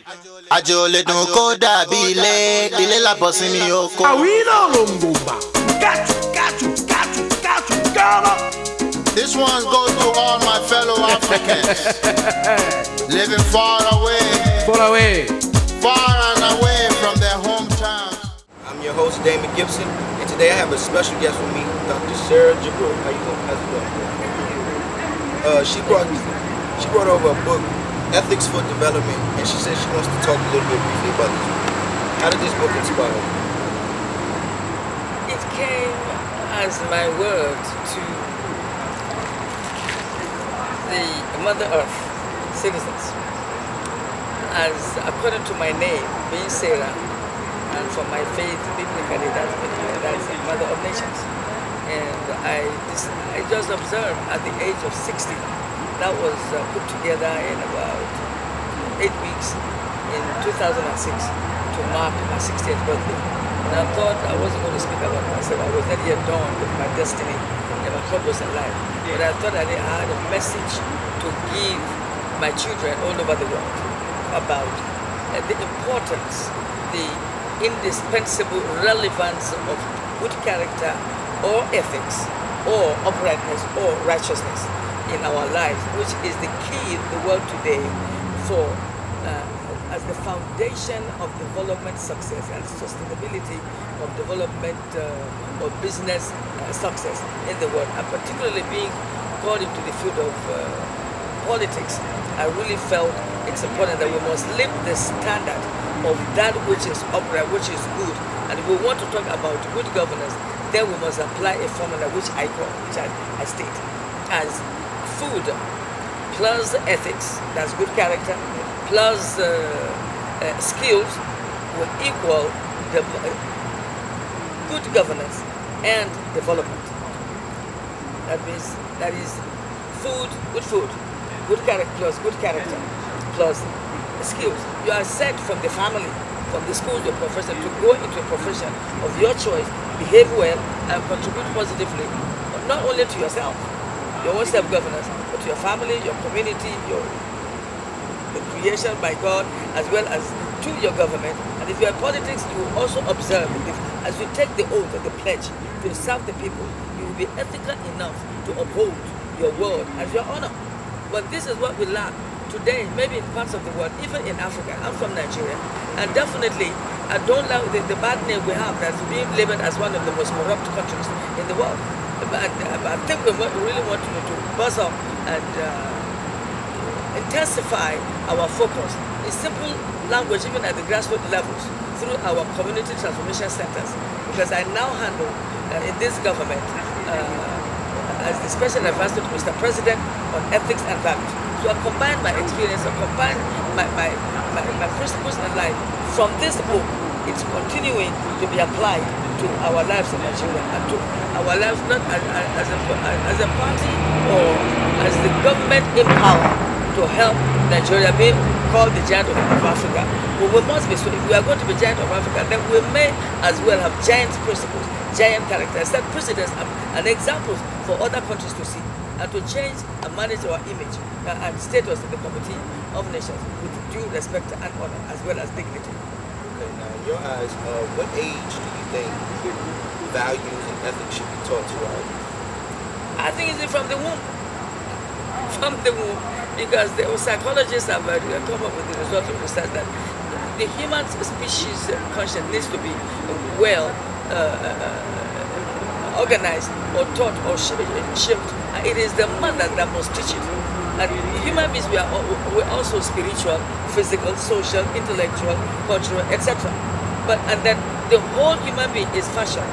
Ajole dun ko dàbí ilé la bọ́ sí ní oko. Àwínà ló ń gbòǹgbà. Gàtú. This one goes to all my fellow Africans living far away and away from their hometowns. I'm your host, Damon Gibson, and today I have a special guest with me, Dr. Sarah Jubril. How you doing? How's it going? She brought over a book, Ethics for Development, and she said she wants to talk a little bit briefly about this book. How did this book inspire you? It came as my word to the Mother Earth citizens, as according to my name, being Sarah, and for my faith, biblically, that's the Mother of Nations. And I just observed at the age of 60, that was put together in about 8 weeks in 2006 to mark my 60th birthday. And I thought I wasn't going to speak about myself. I was not yet done with my destiny and my purpose in life. But I thought I had a message to give my children all over the world about the importance, the indispensable relevance of good character or ethics or uprightness or righteousness in our lives, which is the key in the world today for as the foundation of development success and sustainability of development or business success in the world, and particularly being called into the field of politics. I really felt it's important that we must lift the standard of that which is upright, which is good. And if we want to talk about good governance, then we must apply a formula which I state as food plus ethics, that's good character, plus skills will equal good governance and development. That means that is food, good character plus skills. You are set from the family, from the school, your profession, to go into a profession of your choice, behave well, and contribute positively, not only to yourself, your own self-governance, but to your family, your community, the creation by God, as well as to your government. And if you are in politics, you will also observe, as you take the oath or the pledge to serve the people, you will be ethical enough to uphold your word as your honor. But this is what we lack today, maybe in parts of the world, even in Africa. I'm from Nigeria, and definitely I don't like the bad name we have that's being labeled as one of the most corrupt countries in the world. I think we really want to buzz up and intensify our focus in simple language, even at the grassroots levels, through our community transformation centers. Because I now handle in this government as the special advisor to Mr. President on ethics and values. So I combine my experience, I combine my principles in life from this book. It's continuing to be applied to our lives in Nigeria and to our lives not as a party or as the government in power to help Nigeria be called the giant of Africa. But we must be, so if we are going to be giant of Africa, then we may as well have giant principles, giant characters, set precedents and examples for other countries to see, and to change and manage our image and status in the community of nations with due respect and honor as well as dignity. Okay, now in your eyes, what age do you think values and ethics should be taught to our youth? I think it's from the womb. From the womb, because the psychologists have come up with the result of research that the human species conscience needs to be well organized or taught or shaped. It is the mother that must teach it. And human beings, we're also spiritual, physical, social, intellectual, cultural, etc. And then the whole human being is fashioned.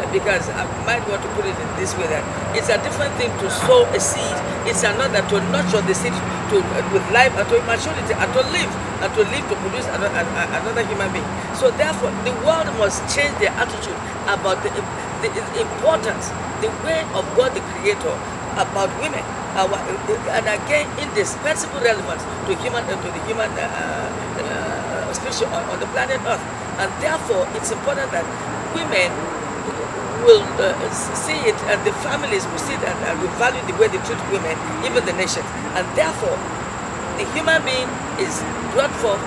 Because I might want to put it in this way, that it's a different thing to sow a seed. It's another to nurture the seed with life and to maturity and to live to produce another human being. So therefore, the world must change their attitude about the importance, the way of God the Creator about women, and again indispensable relevance to the human species on the planet Earth. And therefore, it's important that women will see it, and the families will see it, and will value the way they treat women, even the nations. And therefore, the human being is brought forth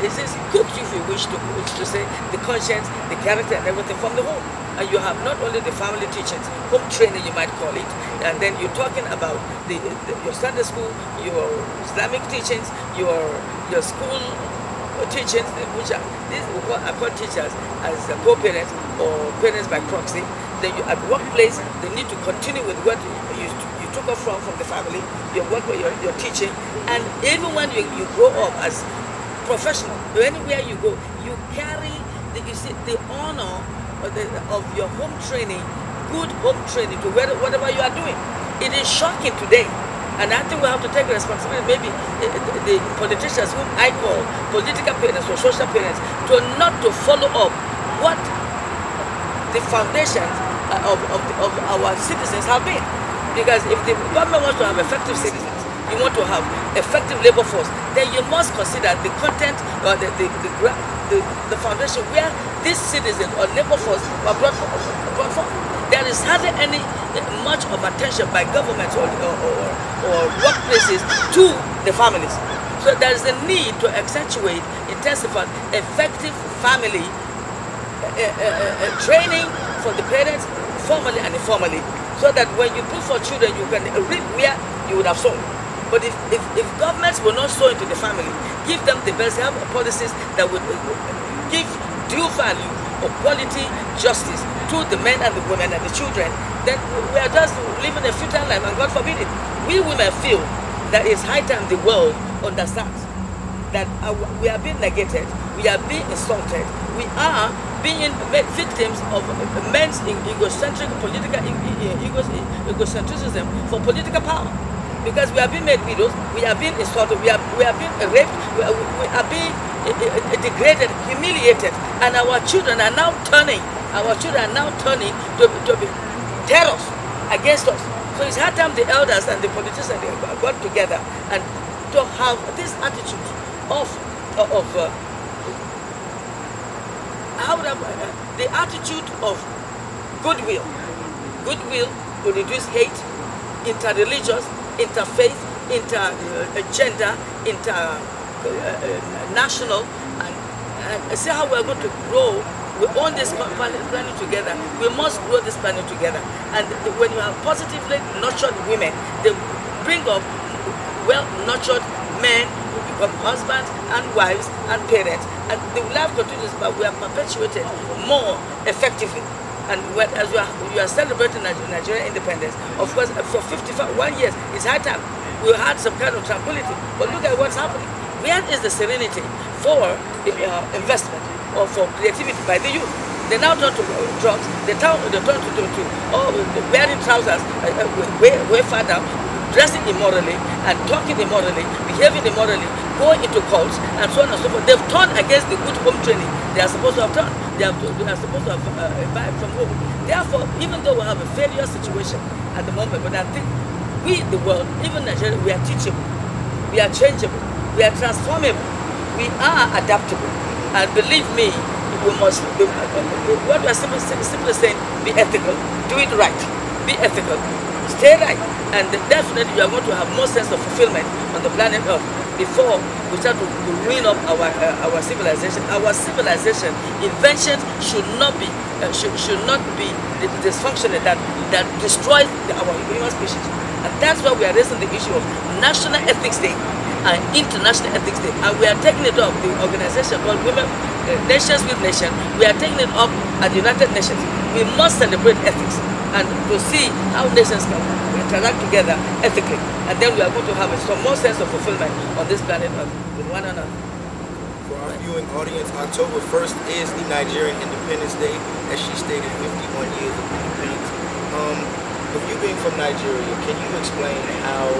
it says cooked, if you wish to say, the conscience, the character, and everything from the home. And you have not only the family teachings, home training you might call it, and then you're talking about your Sunday school, your Islamic teachings, your school teachings, which are these I call teachers as co-parents or parents by proxy. Then you, at workplace, they need to continue with what you took off from the family, your work, your teaching, and even when you grow up as professional, anywhere you go, you carry the honor of your home training, good home training to whatever you are doing. It is shocking today, and I think we have to take responsibility, maybe the politicians whom I call political parents or social parents, to not to follow up what the foundations of our citizens have been. Because if the government wants to have effective citizens, you want to have effective labor force, then you must consider the content or the foundation where these citizens or labor force are brought from. There is hardly any much of attention by governments or workplaces to the families. So there is a need to accentuate, intensify effective family training for the parents, formally and informally, so that when you put for children, you can reap where you would have sown. But if governments will not sow into the family, give them the best, have policies that would give due value or quality justice to the men and the women and the children, then we are just living a futile life, and God forbid it. We women feel that it's high time the world understands that we are being negated, we are being insulted, we are being made victims of men's egocentrism for political power. Because we are being made widows, we are being insulted, we are being raped, we are being degraded, humiliated, and our children are now turning to be terrors against us. So it's hard time the elders and the politicians got together and to have this attitude of the attitude of goodwill. Goodwill to reduce hate, interreligious, interfaith, intergender, international, and see how we're going to grow. We own this planet together. We must grow this planet together. And when you have positively nurtured women, they bring up well-nurtured men who become husbands and wives and parents. And the life continues, but we are perpetuated more effectively. And as you are celebrating Nigerian independence, of course, for 51 years, it's high time we had some kind of tranquility. But look at what's happening. Where is the serenity for investment or for creativity by the youth? They now turn to drugs. They turn to wearing trousers way far down, dressing immorally and talking immorally, behaving immorally, going into cults and so on and so forth. They've turned against the good home training they are supposed to have done. They are supposed to have imbibed from home. Therefore, even though we have a failure situation at the moment, but I think we, the world, even Nigeria, we are teachable, we are changeable, we are transformable, we are adaptable. And believe me, we must, what we are simply saying, be ethical, do it right, be ethical, stay right, and definitely you are going to have more sense of fulfillment on the planet Earth before we start to ruin up our civilization. Our civilization inventions should not be the dysfunctional that destroys our human species. And that's why we are raising the issue of National Ethics Day and International Ethics Day. And we are taking it up, the organization called Women, Nations with Nations, we are taking it up at the United Nations. We must celebrate ethics and to see how nations can interact together ethically. And then we are going to have some more sense of fulfillment on this planet Earth with one another. For our viewing audience, October 1st is the Nigerian Independence Day, as she stated, 51 years of independence. With you being from Nigeria, can you explain how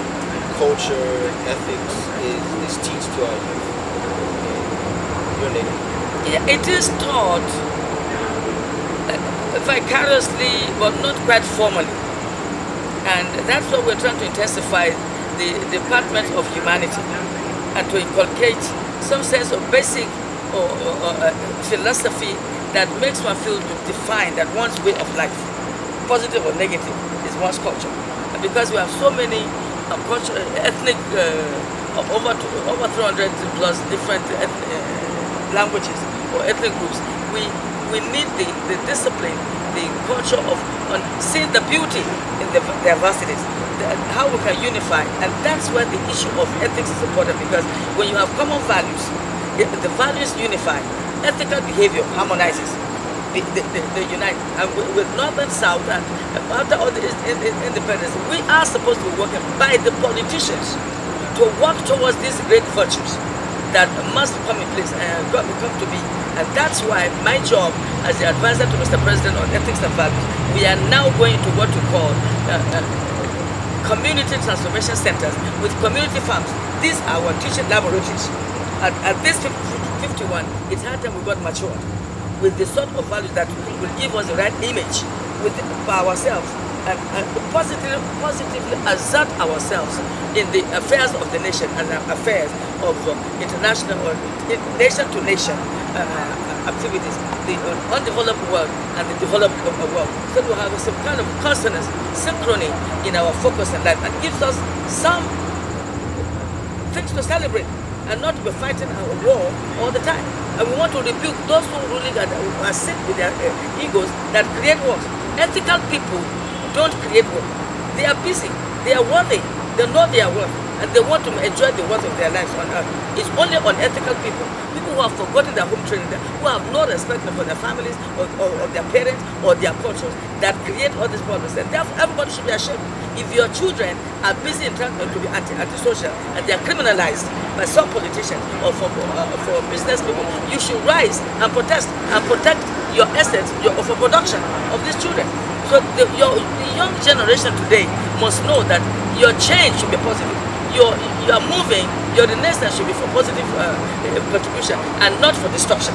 culture, ethics is taught to our youth? Your name? Yeah, it is taught vicariously, but not quite formally. And that's what we're trying to intensify the Department of Humanity and to inculcate some sense of basic philosophy that makes one feel to define that one's way of life, positive or negative, is one's culture. And because we have so many ethnic over 300 plus different languages or ethnic groups. We need the discipline, the culture of seeing the beauty in the diversities, how we can unify, and that's where the issue of ethics is important, because when you have common values, the values unify, ethical behavior harmonizes. They unite, and with North and South, and after all the independence, we are supposed to be working by the politicians to work towards these great virtues that must come in place and come to be. And that's why my job as the advisor to Mr. President on ethics and values, we are now going to what we call community transformation centers with community farms. These are our teaching laboratories. At this 51, it's hard time we got matured with the sort of values that will give us the right image for ourselves, and positively assert ourselves in the affairs of the nation and affairs of international or nation-to-nation activities, the undeveloped world and the developed world. So we have some kind of consonance, synchrony in our focus in life, and gives us some things to celebrate and not to be fighting a war all the time. And we want to rebuke those who really are sick with their egos that create wars. Ethical people don't create war. They are busy. They are worthy. They know they are worth, and they want to enjoy the worth of their lives on earth. It's only unethical people who have forgotten their home training, who have no respect for their families or their parents or their cultures, that create all these problems. And therefore, everybody should be ashamed. If your children are busy in trying to be antisocial and they are criminalized by some politicians or for business people, you should rise and protest and protect your assets for production of these children. So the young generation today must know that your change should be positive. You are moving, your renaissance should be for positive contribution and not for destruction.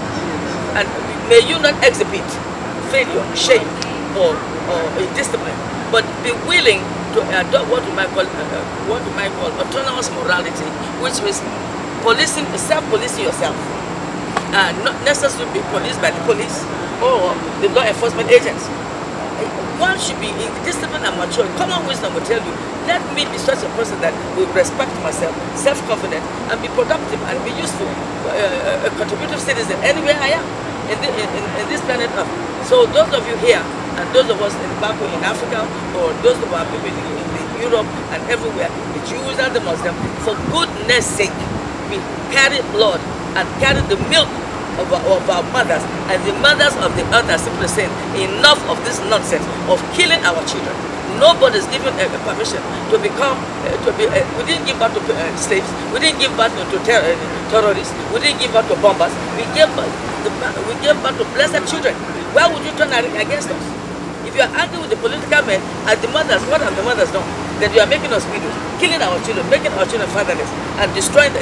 And may you not exhibit failure, shame, or discipline, but be willing to adopt what we might call autonomous morality, which means policing, self-policing yourself, and not necessarily be policed by the police or the law enforcement agents. One should be disciplined and mature. Common wisdom will tell you, let me be such a person that will respect myself, self-confident, and be productive and be useful, a contributive citizen anywhere I am in this planet Earth. So those of you here, and those of us back in Africa, or those of our people in Europe and everywhere, the Jews and the Muslims, for goodness sake, we carry blood and carry the milk of our mothers, and the mothers of the earth are simply saying, enough of this nonsense of killing our children. Nobody's given permission to become, we didn't give birth to slaves, we didn't give birth to terrorists, we didn't give birth to bombers, we gave birth to blessed children. Why would you turn against us? If you are angry with the political men and the mothers, what have the mothers done? That you are making us widows, killing our children, making our children fatherless, and destroying the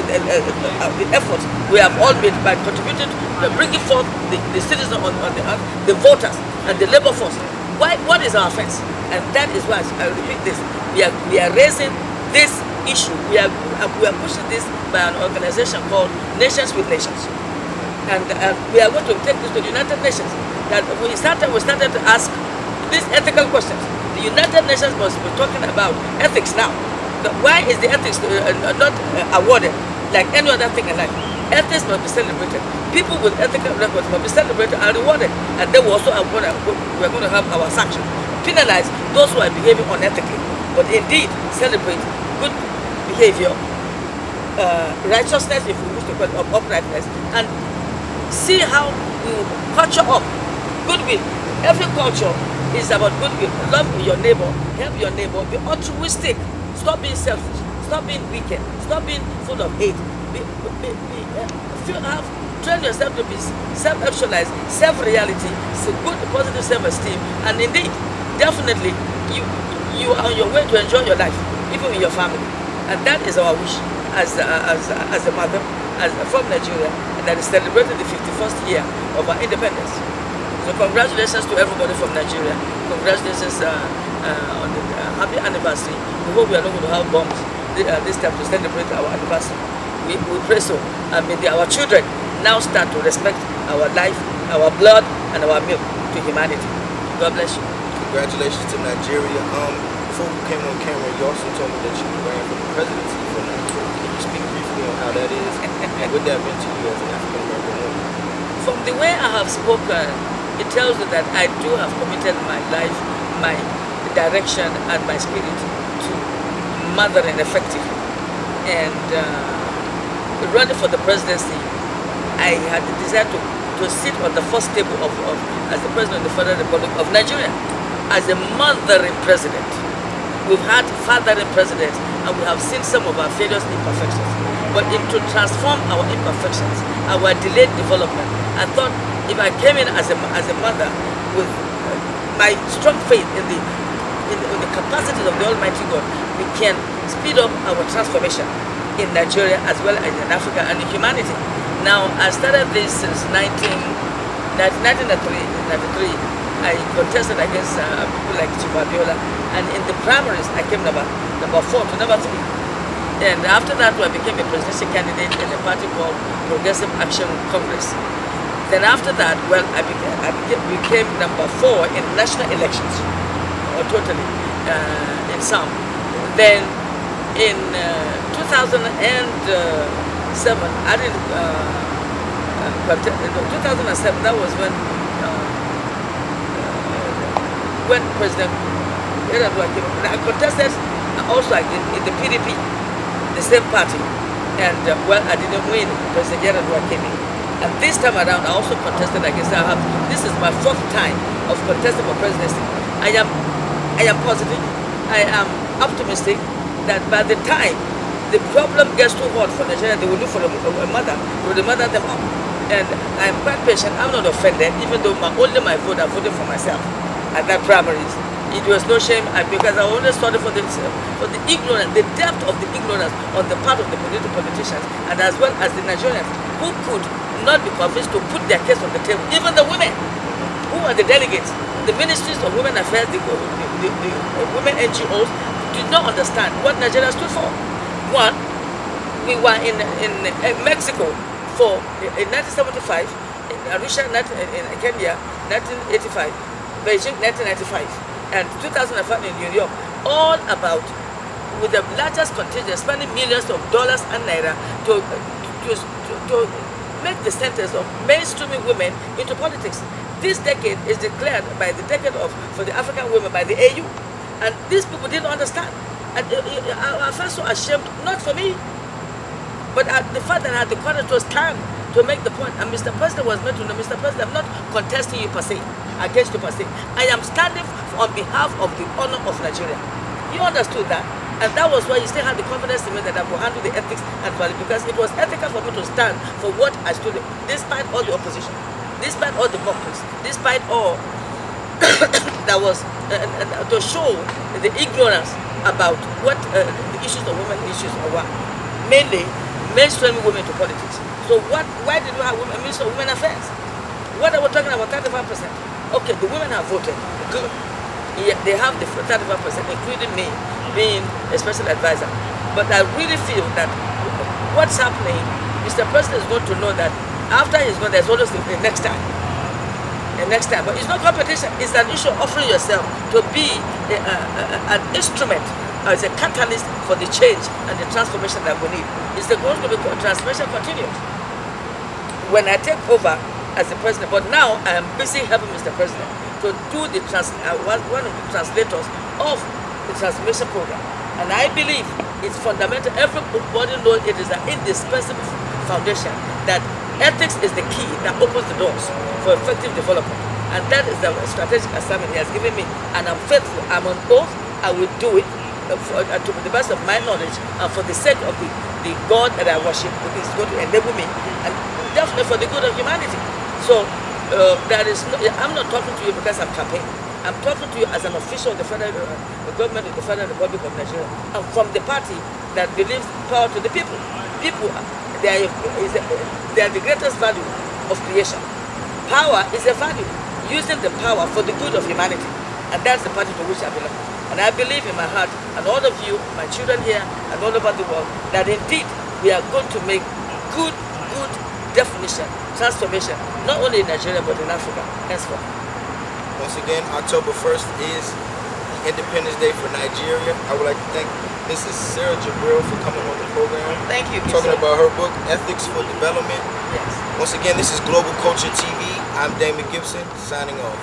efforts we have all made by contributing, bringing forth the citizens on the earth, the voters, and the labor force. Why? What is our offense? And that is why I repeat this: we are raising this issue. We are pushing this by an organization called Nations with Nations, and we are going to take this to the United Nations. That we started to ask these ethical questions. The United Nations must be talking about ethics now. Why is the ethics not awarded like any other thing in life? Ethics must be celebrated. People with ethical records must be celebrated and rewarded. And then we also we're going to have our sanctions. Penalize those who are behaving unethically. But indeed, celebrate good behavior, righteousness, if we wish to call it, uprightness, and see how we culture up goodwill. Every culture is about goodwill. Love your neighbor, help your neighbor, be altruistic, stop being selfish, stop being wicked, stop being full of hate. Train yourself to be self-actualized, self-reality, good, positive self-esteem, and indeed, definitely, you are on your way to enjoy your life, even in your family. And that is our wish as a mother, from Nigeria, and that is celebrating the 51st year of our independence. So congratulations to everybody from Nigeria. Congratulations on the happy anniversary. We hope we are not going to have bombs this time to celebrate our anniversary. We pray so. And may our children now start to respect our life, our blood, and our milk to humanity. God bless you. Congratulations to Nigeria. Before we came on camera, you also told me that you ran for the presidency for Nigeria. Can you speak how that is, and what that meant to you as an African American woman. From the way I have spoken, it tells you that I do have committed my life, my direction, and my spirit to mothering effectively. And running for the presidency, I had the desire to sit on the first table as the president of the Federal Republic of Nigeria, as a mothering president. We've had fathering presidents, and we have seen some of our failures and imperfections. But to transform our imperfections, our delayed development, I thought if I came in as a mother with my strong faith in the capacities of the Almighty God, we can speed up our transformation in Nigeria as well as in Africa and in humanity. Now, I started this since 1993. I contested against people like Jubril, and in the primaries I came number 4 to number 3. And after that, I became a presidential candidate in a party called Progressive Action Congress. Then after that, well, I became number 4 in national elections, or totally in some. Then in 2007, I didn't contest. In 2007, that was when President Yar'Adua came. I contested also in the PDP, the same party, and well, I didn't win. President Yar'Adua came in, and this time around, I also contested against Ahab. This is my 4th time of contesting for presidency. I am positive. I am optimistic that by the time the problem gets too hot for Nigeria, they will look for a mother. They will mother them up, and I am quite patient. I'm not offended, even though only my vote, I voted for myself at that primaries. It was no shame, because I always sorry for the ignorance, the depth of the ignorance on the part of the politicians, and as well as the Nigerians who could not be convinced to put their case on the table. Even the women, who are the delegates, the ministries of women affairs, the women NGOs, did not understand what Nigeria stood for. One, we were in Mexico in 1975, in Arusha in Kenya, 1985, Beijing 1995, and 2005 in New York, all about, with the largest contingent, spending millions of dollars and naira to make the sentence of mainstreaming women into politics. This decade is declared by the decade for the African women by the AU, and these people didn't understand. And I felt so ashamed, not for me, but the fact that I had the courage to stand to make the point. And Mr. President was meant to know, Mr. President, I'm not contesting you per se, against you per se. I am standing on behalf of the honor of Nigeria. He understood that. And that was why he still had the confidence in me that I would handle the ethics and value, because it was ethical for me to stand for what I stood, despite all the opposition, despite all the mockeries, despite all that was, to show the ignorance about what the issues of women issues are, mainly mainstreaming women to politics. So why did we have women, Minister of Women Affairs? What are we talking about, 35%? Okay, the women have voted, good. Yeah, they have the 35%, including me being a special advisor. But I really feel that what's happening, Mr. President is going to know that after he's gone, there's always the next time. The next time. But it's not competition, it's an issue of offering yourself to be an instrument, as a catalyst for the change and the transformation that we need. It's going to be transformation continues when I take over as the president. But now I am busy helping Mr. President to do one of the translators of the transformation program. And I believe it's fundamental. Everybody knows it is an indispensable foundation, that ethics is the key that opens the doors for effective development. And that is the strategic assignment he has given me. And I'm faithful, I'm on oath, I will do it to the best of my knowledge, and for the sake of the God that I worship, because it's going to enable me, and definitely for the good of humanity. So I'm not talking to you because I'm campaigning. I'm talking to you as an official of the federal government of the Federal Republic of Nigeria. I'm from the party that believes power to the people. People, they are the greatest value of creation. Power is a value, using the power for the good of humanity. And that's the party to which I belong. And I believe in my heart, and all of you, my children here, and all over the world, that indeed we are going to make good definition, transformation, not only in Nigeria, but in Africa, henceforth. Once again, October 1st is Independence Day for Nigeria. I would like to thank Mrs. Sarah Jubril for coming on the program. Thank you. Talking about her book, Ethics for Development. Yes. Once again, this is Global Culture TV. I'm Damon Gibson, signing off.